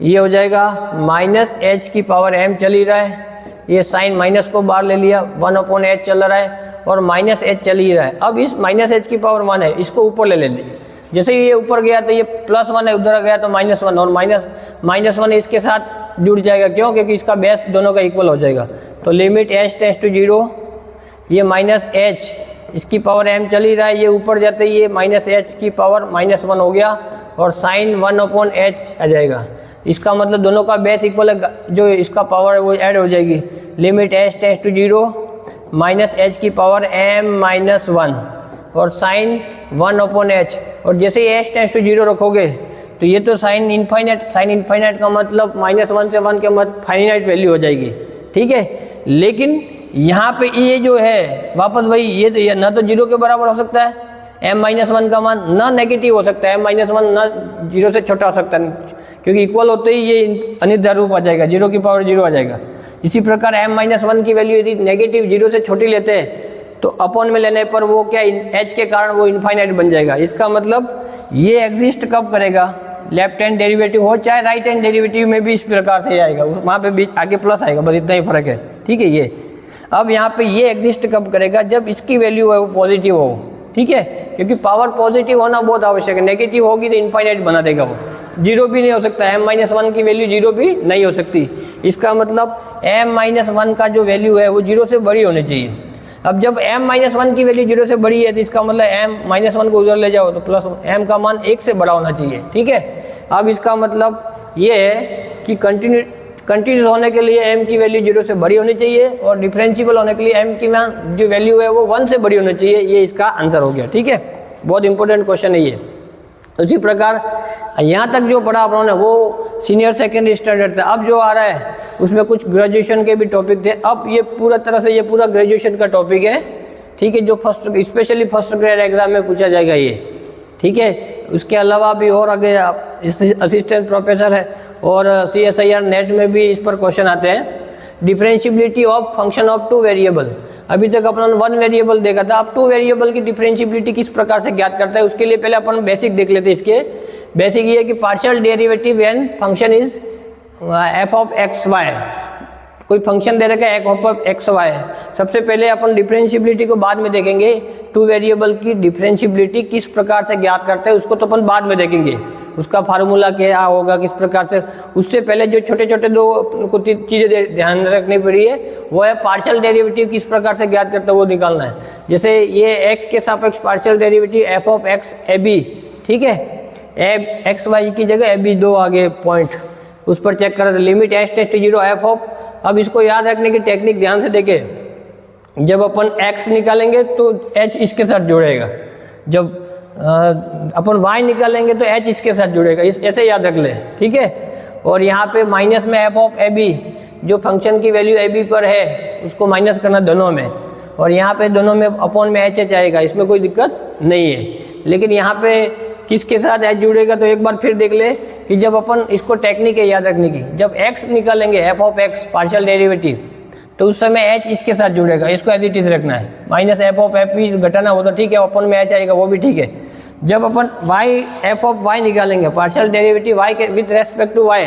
ये हो जाएगा माइनस h की पावर m चल ही रहा है, ये साइन माइनस को बाहर ले लिया, 1 अपॉन h चल रहा है और माइनस h चल ही रहा है। अब इस माइनस h की पावर 1 है, इसको ऊपर ले लेंगे, जैसे ये ऊपर गया तो ये प्लस 1 है, उधर गया तो माइनस 1, और माइनस 1 इसके साथ जुड़ जाएगा, क्यों, क्योंकि इसका बेस दोनों का इक्वल हो जाएगा। तो लिमिट h टेंड्स टू 0, ये माइनस h, इसकी पावर m चल ही रहा है, ये ऊपर जाते ही ये माइनस h की पावर माइनस 1 हो गया और साइन 1 अपॉन h आ जाएगा। इसका मतलब दोनों का बेस इक्वल है, जो इसका पावर है वो ऐड हो जाएगी। Limit h tends to 0 minus h की पावर m माइनस 1 और साइन 1 अपॉन h, और जैसे ही h टेंड्स टू 0 रखोगे तो ये तो साइन इनफाइनाइट का मतलब माइनस 1 से 1 के मतलब फाइनाइट वैल्यू हो जाएगी, ठीक है। लेकिन यहाँ पे ये जो है वापस वही, ये ना तो 0 के बराबर हो सकता है m माइनस 1 का मान, ना नेगेटिव हो सकता है m माइनस 1, ना 0 से छोटा हो सकता है, क्योंकि इक्वल होते ही ये अनिर्धारित रूप आ जाएगा, 0 की पावर 0 आ जाएगा। इसी प्रकार m माइनस 1 की वैल्यू यदि नेगेटिव 0 से छोटी लेते हैं तो अपॉन में लेने पर वो क्या, h के कारण वो इनफाइनाइट बन जाएगा। इसका मतलब ये एग्जिस्ट कब करेगा, लेफ्ट हैंड डेरिवेटिव हो चाहे राइट हैंड डेरिवेटिव में भी इस प्रकार से आएगा, वहाँ पे बीच आगे प्लस आएगा, बस इतना ही फर्क है, ठीक है। ये अब यहाँ पे ये एग्जिस्ट कब करेगा, जब इसकी वैल्यू है वो पॉजिटिव हो, ठीक है, क्योंकि पावर पॉजिटिव होना बहुत आवश्यक है, नेगेटिव होगी तो इनफाइनाइट बना देगा वो, 0 भी नहीं हो सकता, m माइनस 1 की वैल्यू 0 भी नहीं हो सकती। इसका मतलब m माइनस 1 का जो वैल्यू है वो 0 से बड़ी होनी चाहिए। अब जब m माइनस 1 की वैल्यू 0 से बड़ी है तो इसका मतलब m माइनस 1 को उधर ले जाओ तो प्लस m का मान 1 से बड़ा होना चाहिए, ठीक है। अब इसका मतलब ये है कि कंटिन्यूस होने के लिए m की वैल्यू 0 से बड़ी होनी चाहिए और डिफरेंशिएबल होने के लिए m की जो वैल्यू है वो 1 से बड़ी होनी चाहिए। ये इसका आंसर हो गया, ठीक है। बहुत इंपॉर्टेंट क्वेश्चन है ये। उसी प्रकार यहाँ तक जो पढ़ा आप लोगों ने वो सीनियर सेकेंडरी स्टैंडर्ड था। अब जो आ रहा है उसमें कुछ ग्रेजुएशन के भी टॉपिक थे। अब ये पूरा तरह से ये पूरा ग्रेजुएशन का टॉपिक है, ठीक है, जो first specially first grade exam में पूछा जाएगा ये, ठीक है। उसके अलावा भी और आगे असिस्टेंट प्रोफेसर है और CSIR नेट में भी इस पर क्वेश्चन आते हैं। Differentiability of function of 2 variable, अभी तक अपन 1 वेरिएबल देखा था, अब 2 वेरिएबल की डिफरेंशिएबिलिटी किस प्रकार से ज्ञात करता है उसके लिए पहले अपन बेसिक देख लेते हैं। इसके बेसिक ये है कि partial derivative when function is f of X Y, कोई फंक्शन दे रखा है f ऑफ एक्स वाई। सबसे पहले अपन डिफरेंशिएबिलिटी को बाद में देखेंगे, 2 वेरिएबल की डिफरेंशिएबिलिटी किस प्रकार से ज्ञात करते हैं उसको तो अपन बाद में देखेंगे, उसका फार्मूला क्या होगा किस प्रकार से। उससे पहले जो छोटे छोटे दो चीज़ें ध्यान रखनी पड़ी है वो है पार्शियल डेरिवेटिव किस प्रकार से ज्ञात करते हैं वो निकालना है। जैसे ये x के सापेक्ष partial derivative f of x ab, ठीक है, एक्स वाई की जगह ab 2 आगे पॉइंट, उस पर चेक करें। Limit h tends to 0 f of, अब इसको याद रखने की टेक्निक ध्यान से देखें, जब अपन x निकालेंगे तो h इसके साथ जुड़ेगा, जब अपन y निकालेंगे तो h इसके साथ जुड़ेगा, ऐसे याद रख ले, ठीक है। और यहाँ पे माइनस में f ऑफ ab, जो फंक्शन की वैल्यू ab पर है उसको माइनस करना दोनों में, और यहाँ पे दोनों में अपॉन में h आएगा, इसमें कोई दिक्कत नहीं है। लेकिन यहाँ पे किसके साथ h जुड़ेगा तो एक बार फिर देख ले, कि जब अपन इसको टेक्निक है याद रखने की, जब x निकालेंगे F of x partial derivative, तो उस समय h इसके साथ जुड़ेगा, इसको एज इट इज रखना है। माइनस एफ ऑफ एफ भी घटाना हो तो ठीक है, अपन में h आएगा वो भी ठीक है। जब अपन y एफ ऑफ y निकालेंगे पार्शियल डेरिवेटिव y के with respect to y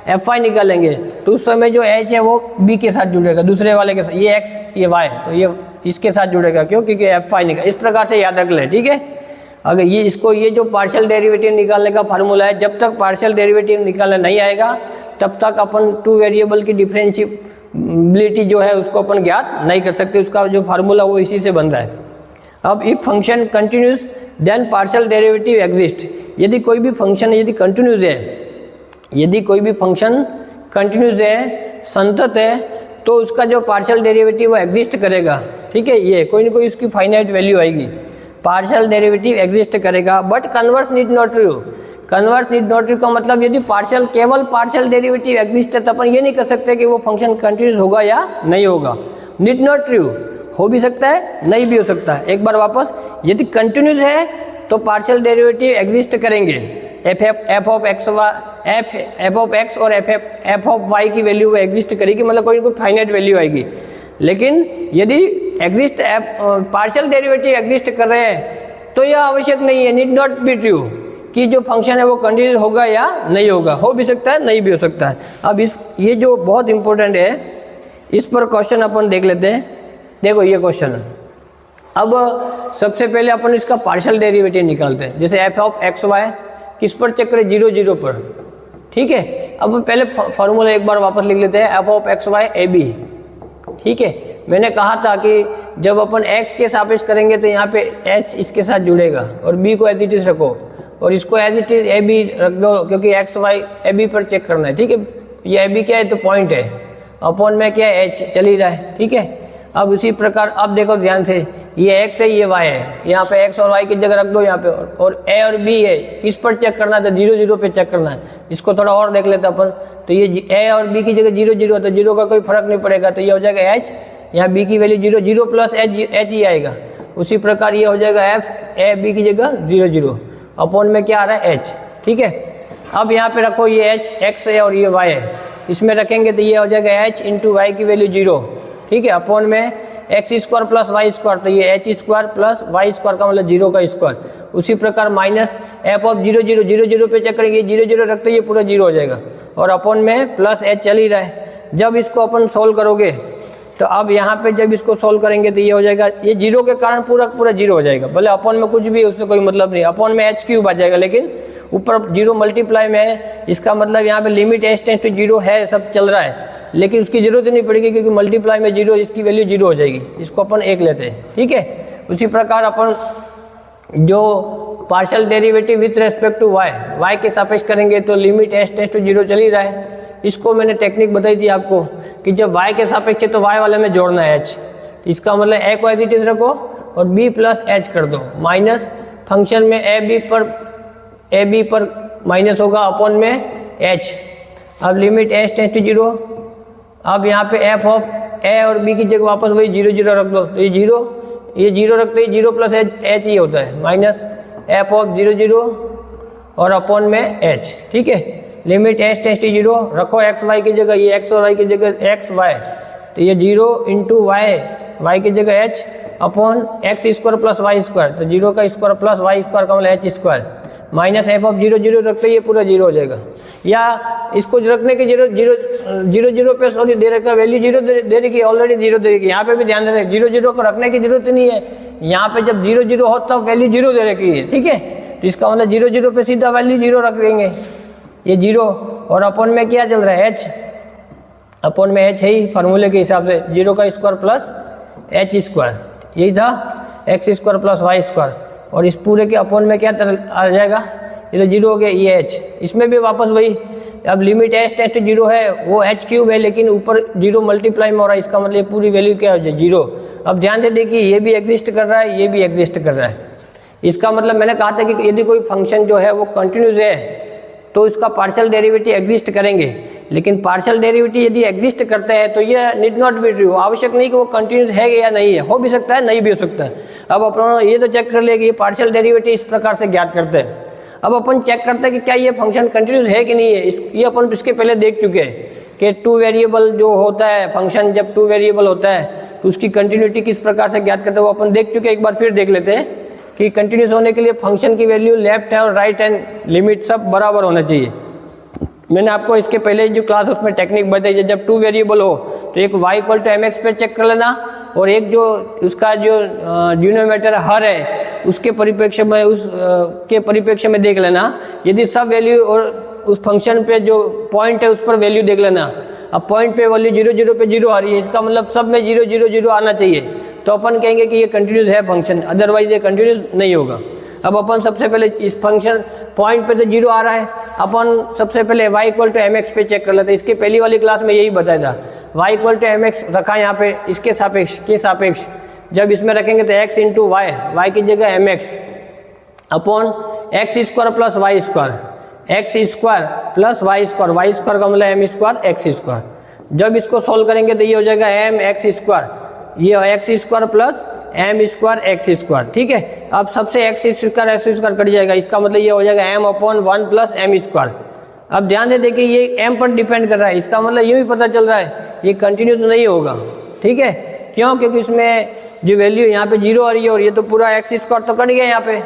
F Y निकालेंगे, तो उस समय जो h है वो b के साथ जुड़ेगा, दूसरे वाले के साथ, ये x ये y, तो ये इसके साथ जुड़ेगा। क्यों? क्योंकि एफ वाई निकाल, इस प्रकार से याद रख लें, ठीक है। अगर ये जो पार्शियल डेरिवेटिव निकालने का फार्मूला है, जब तक पार्शियल डेरिवेटिव निकालना नहीं आएगा तब तक अपन टू वेरिएबल की डिफरेंशिएबिलिटी जो है उसको अपन ज्ञात नहीं कर सकते। उसका जो फार्मूला वो इसी से बन रहा है। अब if function continuous then partial derivative exist, यदि कोई भी फंक्शन यदि कंटिन्यूस है, यदि कोई भी फंक्शन कंटिन्यूस है, संतत है, तो उसका जो पार्शियल डेरिवेटिव वो एग्जिस्ट करेगा, ठीक है। ये कोई ना कोई उसकी फाइनाइट वैल्यू आएगी, पार्शियल डेरिवेटिव एग्जिस्ट करेगा। But converse need not true, converse need not true का मतलब यदि केवल पार्शियल डेरिवेटिव एग्जिस्ट है तो अपन ये नहीं कर सकते कि वो फंक्शन कंटिन्यूस होगा या नहीं होगा। नीड नॉट ट्रू, हो भी सकता है नहीं भी हो सकता है। एक बार वापस, यदि कंटिन्यूस है तो पार्शियल डेरिवेटिव एग्जिस्ट करेंगे, एफ ऑफ एक्स और एफ ऑफ वाई की वैल्यू एग्जिस्ट करेगी, मतलब कोई फाइनाइट वैल्यू आएगी। लेकिन यदि पार्शियल डेरिवेटिव एग्जिस्ट कर रहे हैं तो यह आवश्यक नहीं है, नीड नॉट बी ट्रू, कि जो फंक्शन है वो कंटिन्यूस होगा या नहीं होगा, हो भी सकता है नहीं भी हो सकता है। अब ये जो बहुत इंपॉर्टेंट है, इस पर क्वेश्चन अपन देख लेते हैं। देखो ये क्वेश्चन, अब सबसे पहले अपन इसका पार्शियल डेरिवेटिव निकालते हैं। जैसे एफ ऑफ एक्स वाई किस पर चेक करें, 0 0 पर, ठीक है। अब पहले फॉर्मूला एक बार वापस लिख लेते हैं, F of X Y A B, ठीक है। मैंने कहा था कि जब अपन x के सापेक्ष करेंगे तो यहाँ पे h इसके साथ जुड़ेगा और b को एज इट इज रखो और इसको as it is A B रख दो, क्योंकि एक्स वाई ए बी पर चेक करना है, ठीक है। ये ए बी क्या है तो पॉइंट है, अपॉन में क्या है h चल ही रहा है, ठीक है। अब उसी प्रकार अब देखो ध्यान से, ये x है ये y है, यहाँ पे x और y की जगह रख दो यहाँ पे, और a और b है, किस पर चेक करना है तो 0 0 पे चेक करना है। इसको थोड़ा और देख लेते अपन, तो ये a और b की जगह 0 0 तो 0 का कोई फर्क नहीं पड़ेगा, तो ये हो जाएगा h, यहाँ b की वैल्यू 0 0 प्लस h ही आएगा। उसी प्रकार ये हो जाएगा f a b की जगह 0 0 अपॉन में क्या आ रहा है h, ठीक है। अब यहाँ पे रखो ये h x है और ये y है, इसमें रखेंगे तो ये हो जाएगा h इंटू वाई की वैल्यू 0, ठीक है, अपॉन में X square plus Y square, तो ये H square plus Y square का मतलब 0 का स्क्वायर। उसी प्रकार माइनस एफ ऑफ 0 0 0 0 पे चेक करेंगे, 0 0 रखते ये पूरा 0 हो जाएगा और अपॉन में प्लस एच चल ही रहा है। जब इसको अपन सोल्व करोगे तो अब यहाँ पे जब इसको सोल्व करेंगे तो ये हो जाएगा, ये 0 के कारण पूरा 0 हो जाएगा, भले अपॉन में कुछ भी उससे कोई मतलब नहीं, अपॉन में एच क्यूब आ जाएगा, लेकिन ऊपर 0 मल्टीप्लाई में है, इसका मतलब यहाँ पे लिमिट एच टेंड्स टू 0 है, सब चल रहा है, लेकिन उसकी जरूरत ही नहीं पड़ेगी क्योंकि मल्टीप्लाई में 0 इसकी वैल्यू 0 हो जाएगी। इसको अपन 1 लेते हैं, ठीक है। उसी प्रकार अपन जो partial derivative with respect to y के सापेक्ष करेंगे तो लिमिट एच टेंड्स टू 0 चल ही रहा है। इसको मैंने टेक्निक बताई थी आपको कि जब y के सापेक्ष है तो y वाले में जोड़ना है h, इसका मतलब a को एज इट इज रखो और b प्लस h कर दो, माइनस फंक्शन में a b पर माइनस होगा अपॉन में h। अब लिमिट एच टेंड्स टू 0, अब यहाँ पे एफ ऑफ ए और बी की जगह वापस वही 0 0 रख दो, तो ये 0 रखते ही 0 प्लस एच ही होता है, माइनस एफ ऑफ 0 0 और अपॉन में एच, ठीक है। लिमिट एच टेंड्स टू 0 रखो एक्स वाई की जगह, ये एक्स और वाई की जगह एक्स वाई, तो ये 0 इंटू वाई की जगह H upon X square plus Y square, तो 0 का स्क्वायर प्लस वाई स्क्वायर का मतलब H square, minus F of 0 0 रखते ये पूरा 0 हो जाएगा। या इसको रखने की जरूरत 0 0 पे सॉरी दे रखा वैल्यू 0 दे रखी, ऑलरेडी 0 दे रखी, यहाँ पे भी ध्यान देना 0 0 को रखने की जरूरत नहीं है, यहाँ पे जब 0 0 हो तब वैल्यू 0 दे रखी है, ठीक है। तो इसका मतलब 0 0 पे सीधा वैल्यू 0 रख देंगे, ये 0 और अपॉन में क्या चल रहा है h, अपॉन में h है ही फार्मूले के हिसाब से 0 का स्क्वायर प्लस h स्क्वायर, यही था X square plus Y square, और इस पूरे के अपॉन में क्या आ जाएगा, ये तो 0 हो गया, ये h, इसमें भी वापस वही। अब लिमिट एच टेंड्स टू 0 है, वो h क्यूब है, लेकिन ऊपर 0 मल्टीप्लाई में हो रहा है, इसका मतलब पूरी वैल्यू क्या हो जाए 0। अब ध्यान से देखिए, ये भी एग्जिस्ट कर रहा है, ये भी एग्जिस्ट कर रहा है, इसका मतलब मैंने कहा था कि यदि कोई फंक्शन जो है वो कंटिन्यूस है तो इसका पार्शियल डेरिवेटिव एग्जिस्ट करेंगे, लेकिन पार्शियल डेरिवेटिव यदि एग्जिस्ट करते हैं तो ये नीड नॉट बी ट्रू, आवश्यक नहीं कि वो कंटिन्यूस है या नहीं है, हो भी सकता है नहीं भी हो सकता है। अब अपन ये तो चेक कर लिया कि ये पार्शियल डेरिवेटिव इस प्रकार से ज्ञात करते हैं। अब अपन चेक करते हैं कि क्या ये फंक्शन कंटिन्यूस है कि नहीं है। ये अपन इसके पहले देख चुके हैं कि टू वेरिएबल जो होता है फंक्शन, जब टू वेरिएबल होता है तो उसकी कंटिन्यूटी किस प्रकार से ज्ञात करते हैं वो अपन देख चुके हैं। एक बार फिर देख लेते हैं कि कंटिन्यूस होने के लिए फंक्शन की वैल्यू लेफ्ट है और राइट हैंड लिमिट सब बराबर होना चाहिए। मैंने आपको इसके पहले जो क्लास उसमें टेक्निक बताई है, जब टू वेरिएबल हो तो एक y इक्वल टू mx पे चेक कर लेना और एक जो उसका जो डिनोमिनेटर हर है उसके परिप्रेक्ष्य में के परिप्रेक्ष्य में देख लेना। यदि सब वैल्यू और उस फंक्शन पे जो पॉइंट है उस पर वैल्यू देख लेना। अब पॉइंट पे वैल्यू 0 0 पे 0 आ रही है, इसका मतलब सब में 0 0 0 आना चाहिए, तो अपन कहेंगे कि ये कंटिन्यूस है फंक्शन, अदरवाइज ये कंटिन्यूस नहीं होगा। अब अपन सबसे पहले इस फंक्शन पॉइंट पे तो 0 आ रहा है, अपन सबसे पहले y इक्वल टू mx पे चेक कर लेते हैं। इसके पहली वाली क्लास में यही बताया था, y इक्वल टू mx रखा यहाँ पे इसके सापेक्ष जब इसमें रखेंगे तो x इंटू y की जगह mx upon x square plus Y square, X square plus Y square, Y square का मतलब एम स्क्वायर एक्स स्क्वायर। जब इसको सोल्व करेंगे तो ये हो जाएगा एम एक्स स्क्वायर, ये X square plus M square X square. ठीक है, अब सबसे एक्स स्क्वायर कट जाएगा, इसका मतलब ये हो जाएगा M upon 1 plus M square. अब ध्यान से देखिए ये एम पर डिपेंड कर रहा है, इसका मतलब यूँ ही पता चल रहा है ये कंटिन्यूस नहीं होगा। ठीक है, क्यों? क्योंकि इसमें जो वैल्यू यहाँ पे 0 आ रही है और ये तो पूरा एक्स स्क्वायर तो कट गया यहाँ पे।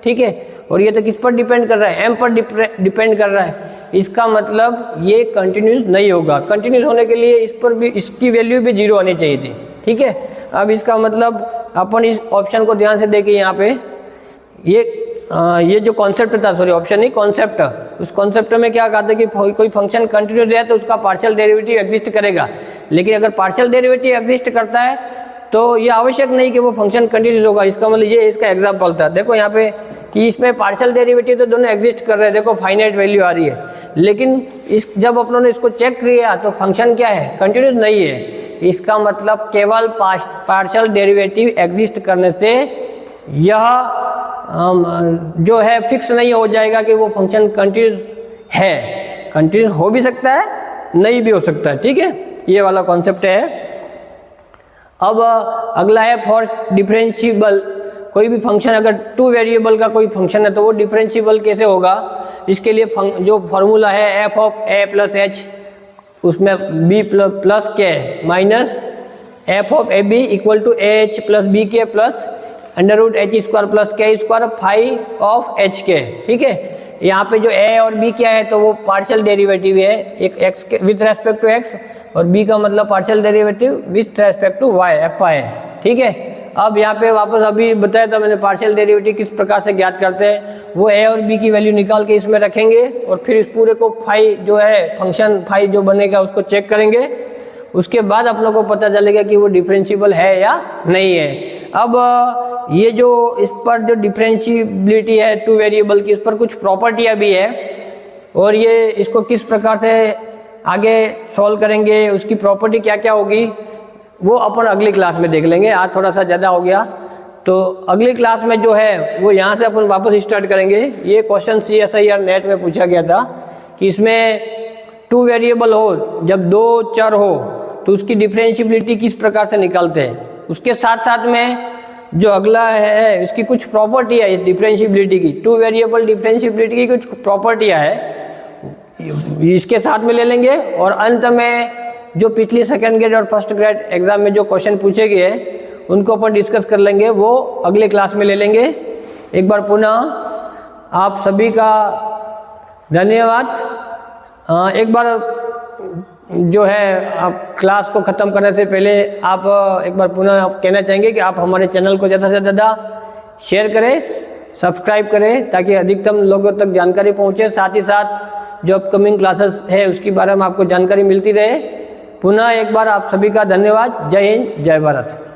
ठीक है, और ये तो किस पर डिपेंड कर रहा है? एम पर डिपेंड कर रहा है, इसका मतलब ये कंटिन्यूस नहीं होगा। कंटिन्यूस होने के लिए इस पर भी इसकी वैल्यू भी 0 आनी चाहिए थी। ठीक है, अब इसका मतलब अपन इस ऑप्शन को ध्यान से देखिए, यहाँ पे ये जो कॉन्सेप्ट था, सॉरी ऑप्शन नहीं कॉन्सेप्ट, उस कॉन्सेप्ट में क्या कहते हैं कि कोई फंक्शन कंटिन्यूस है तो उसका पार्शियल डेरिवेटिव एग्जिस्ट करेगा। लेकिन अगर पार्शियल डेरिवेटिव एग्जिस्ट करता है तो ये आवश्यक नहीं कि वो फंक्शन कंटिन्यूस होगा। इसका मतलब ये इसका एग्जाम्पल था। देखो यहाँ पे कि इसमें पार्शियल डेरिवेटिव तो दोनों एग्जिस्ट कर रहे हैं, देखो फाइनाइट वैल्यू आ रही है, लेकिन जब अपनों ने इसको चेक किया तो फंक्शन क्या है? कंटिन्यूस नहीं है। इसका मतलब केवल पार्शियल डेरिवेटिव एग्जिस्ट करने से यह जो है फिक्स नहीं हो जाएगा कि वो फंक्शन कंटिन्यूस है। कंटिन्यूस हो भी सकता है, नहीं भी हो सकता है। ठीक है, ये वाला कॉन्सेप्ट है। अब अगला है फॉर डिफरेंशिएबल। कोई भी फंक्शन अगर टू वेरिएबल का कोई फंक्शन है तो वो डिफरेंशिएबल कैसे होगा? इसके लिए जो फॉर्मूला है F of A plus H, उसमें B plus K minus F of A B equal to A H plus B K plus under root H square plus K square five of H K. ठीक है, यहाँ पे जो ए और बी क्या है तो वो पार्शियल डेरिवेटिव है, एक एक्स के विथ रेस्पेक्ट टू एक्स और बी का मतलब partial derivative with respect to Y F Y है। ठीक है, अब यहाँ पे वापस अभी बताया था मैंने पार्शियल डेरिवेटिव किस प्रकार से ज्ञात करते हैं। वो ए और बी की वैल्यू निकाल के इसमें रखेंगे और फिर इस पूरे को फाइव जो है फंक्शन फाइव जो बनेगा उसको चेक करेंगे। उसके बाद आप लोगों को पता चलेगा कि वो डिफरेंशिएबल है या नहीं है। अब ये जो इस पर जो डिफरेंशिएबिलिटी है टू वेरिएबल की, इस पर कुछ प्रॉपर्टियाँ भी है और ये इसको किस प्रकार से आगे सॉल्व करेंगे, उसकी प्रॉपर्टी क्या क्या होगी वो अपन अगली क्लास में देख लेंगे। आज थोड़ा सा ज़्यादा हो गया तो अगली क्लास में जो है वो यहाँ से अपन वापस स्टार्ट करेंगे। ये क्वेश्चन CSIR नेट में पूछा गया था कि इसमें टू वेरिएबल हो, जब दो चर हो तो उसकी डिफरेंशिएबिलिटी किस प्रकार से निकालते हैं। उसके साथ साथ में जो अगला है इसकी कुछ प्रॉपर्टी है इस डिफरेंशिएबिलिटी की, टू वेरिएबल डिफरेंशिएबिलिटी की कुछ प्रॉपर्टियाँ है, इसके साथ में ले लेंगे। और अंत में जो पिछली सेकंड ग्रेड और फर्स्ट ग्रेड एग्जाम में जो क्वेश्चन पूछे गए उनको अपन डिस्कस कर लेंगे, वो अगले क्लास में ले लेंगे। एक बार पुनः आप सभी का धन्यवाद। एक बार जो है आप क्लास को ख़त्म करने से पहले आप एक बार पुनः आप कहना चाहेंगे कि आप हमारे चैनल को ज़्यादा से ज़्यादा शेयर करें, सब्सक्राइब करें ताकि अधिकतम लोगों तक जानकारी पहुँचे। साथ ही साथ जो अपकमिंग क्लासेस है उसके बारे में आपको जानकारी मिलती रहे। पुनः एक बार आप सभी का धन्यवाद। जय हिंद, जय भारत।